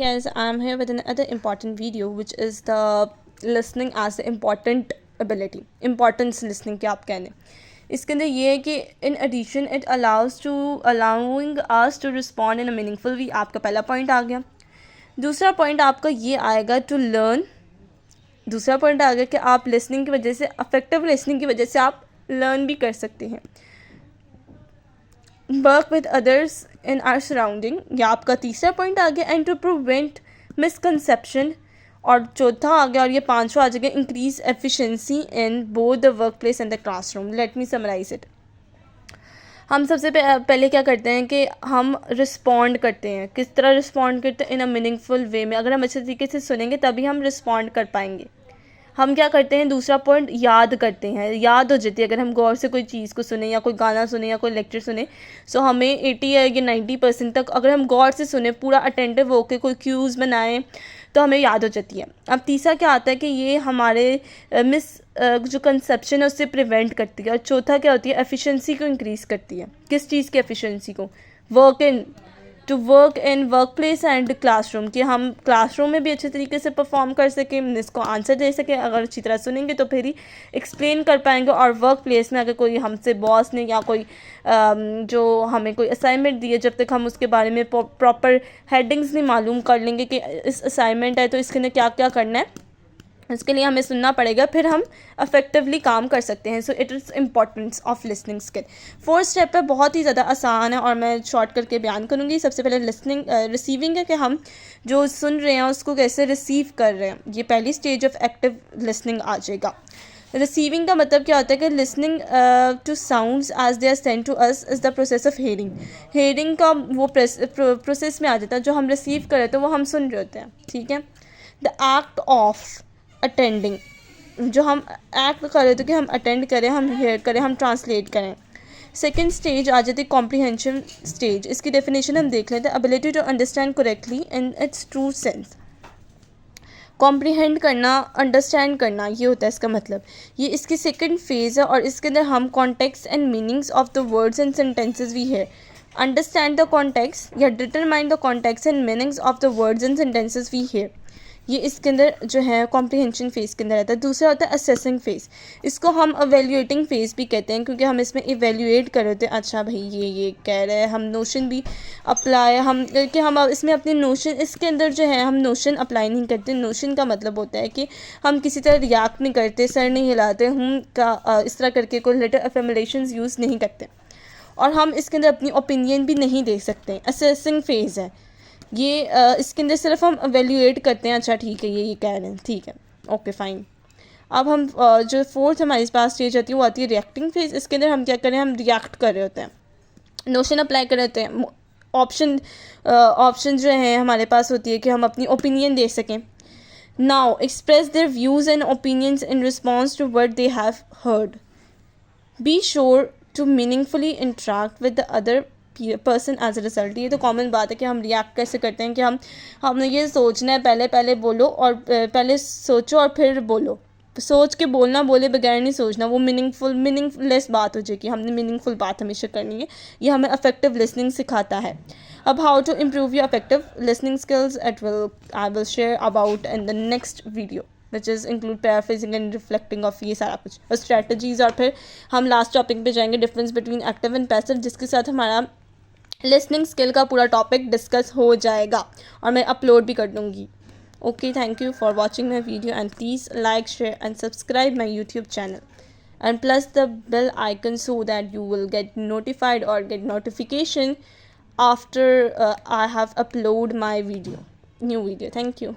guys, I'm here with another important video which is the listening as the important ability, importance listening के आप कहने इसके अंदर ये है कि in addition it allowing us to respond in a meaningful way। आपका पहला पॉइंट आ गया। दूसरा पॉइंट आपका ये आएगा टू लर्न। दूसरा पॉइंट आ गया कि आप लिसनिंग की वजह से, अफेक्टिव लिसनिंग की वजह से आप लर्न भी कर सकते हैं। Work with others in are surrounding, या आपका तीसरा पॉइंट आ गया। एंड टू प्रिवेंट मिसकंसेप्शन, और चौथा आ गया, और ये पांचवा आ जाएगा, increase efficiency in both the workplace and the classroom. Let me summarise it. हम सबसे पहले क्या करते हैं कि हम रिस्पॉन्ड करते हैं। किस तरह रिस्पॉन्ड करते हैं? इन अ मीनिंगफुल वे में। अगर हम अच्छे तरीके से सुनेंगे तभी हम रिस्पॉन्ड कर पाएंगे। हम क्या करते हैं? दूसरा पॉइंट याद करते हैं, याद हो जाती है। अगर हम गौर से कोई चीज़ को सुने या कोई गाना सुने या कोई लेक्चर सुने, सो हमें 80 या 90% तक अगर हम गौर से सुने, पूरा अटेंटिव होकर कोई क्यूज़ बनाएं, तो हमें याद हो जाती है। अब तीसरा क्या आता है कि ये हमारे जो कंसेप्शन है उससे प्रिवेंट करती है। और चौथा क्या होती है? एफिशिएंसी को इंक्रीज़ करती है। किस चीज़ की एफिशिएंसी को? Work in work place and classroom, कि हम क्लासरूम में भी अच्छे तरीके से परफॉर्म कर सकें, इसको आंसर दे सकें। अगर अच्छी तरह सुनेंगे तो फिर ही एक्सप्लेन कर पाएंगे। और वर्क प्लेस में अगर कोई हमसे बॉस ने या कोई जो हमें कोई असाइनमेंट दी है, जब तक हम उसके बारे में प्रॉपर हेडिंग्स नहीं मालूम कर लेंगे कि इस असाइनमेंट है तो इसके अंदर क्या क्या करना है, इसके लिए हमें सुनना पड़ेगा, फिर हम अफेक्टिवली काम कर सकते हैं। So it is importance of listening skill. Fourth step है, बहुत ही ज़्यादा आसान है और मैं शॉर्ट करके बयान करूँगी। सबसे पहले रिसीविंग है, कि हम जो सुन रहे हैं उसको कैसे रिसीव कर रहे हैं। ये पहली स्टेज ऑफ एक्टिव लिसनिंग आ जाएगा। रिसीविंग का मतलब क्या होता है कि listening to sounds as they are sent to us is the process of hearing. Hearing का वो प्रोसेस में आ जाता है। जो हम रिसीव कर रहे होते हैं वो हम सुन रहे होते हैं, ठीक है। द एक्ट ऑफ अटेंडिंग, जो हम एक्ट कर रहे थे कि हम अटेंड करें, हम हेयर करें, हम ट्रांसलेट करें। सेकेंड स्टेज आ जाती है कॉम्प्रीहेंशन स्टेज। इसकी डेफिनेशन हम देख लेते हैं। Ability to understand correctly in its true sense. Comprehend करना, अंडरस्टैंड करना, ये होता है इसका मतलब। ये इसकी सेकेंड फेज़ है और इसके अंदर हम context and meanings of the words and sentences भी है। अंडरस्टैंड द कॉन्टेक्स्ट या determine the context and meanings of the words and sentences भी है। ये इसके अंदर जो है कॉम्प्रीहेंशन फेज़ के अंदर रहता है। दूसरा होता है असेसिंग फेज़। इसको हम एवेल्यूएटिंग फेज़ भी कहते हैं, क्योंकि हम इसमें इवेल्यूएट कर रहे होते हैं। अच्छा भाई ये कह रहे हैं, हम नोशन भी अप्लाई कि हम इसमें अपने नोशन, इसके अंदर जो है हम नोशन अप्लाई नहीं करते। नोशन का मतलब होता है कि हम किसी तरह रिएक्ट नहीं करते, सर नहीं हिलाते, हम का इस तरह करके कोई लेटर अफर्मेशंस यूज़ नहीं करते, और हम इसके अंदर अपनी ओपिनियन भी नहीं दे सकते। असेसिंग फेज़ है ये। इसके अंदर सिर्फ हम एवेल्यूएट करते हैं। अच्छा ठीक है, ये कह रहे हैं, ठीक है, ओके फाइन। अब हम जो फोर्थ हमारे पास स्टेज आती है वो आती है रिएक्टिंग फेज। इसके अंदर हम क्या करें? हम रिएक्ट कर रहे होते हैं, नोशन अप्लाई कर रहे होते हैं। ऑप्शन जो है हमारे पास होती है कि हम अपनी ओपिनियन दे सकें। Now express their views and opinions in response to what they have heard. Be sure to meaningfully interact with the other person as a result. ये तो कॉमन बात है कि हम रिएक्ट कैसे करते हैं कि हमने ये सोचना है, पहले बोलो, और पहले सोचो और फिर बोलो। सोच के बोलना, बोले बगैर नहीं सोचना, वो मीनिंगलेस बात हो जाएगी। हमने मीनिंगफुल बात हमेशा करनी है। ये हमें अफेक्टिव लिसनिंग सिखाता है। अब how to improve your affective listening skills I will share about in the next video, which is include paraphrasing and reflecting of ये सारा कुछ और स्ट्रैटेजीज़। और फिर हम लास्ट टॉपिक पे जाएंगे, difference between active and passive, जिसके साथ हमारा लिसनिंग स्किल का पूरा टॉपिक डिस्कस हो जाएगा और मैं अपलोड भी कर दूँगी। Okay, thank you for watching my video and please like, share and subscribe my YouTube channel and plus the bell icon so that you will get notified or get notification after I have upload my new video. Thank you.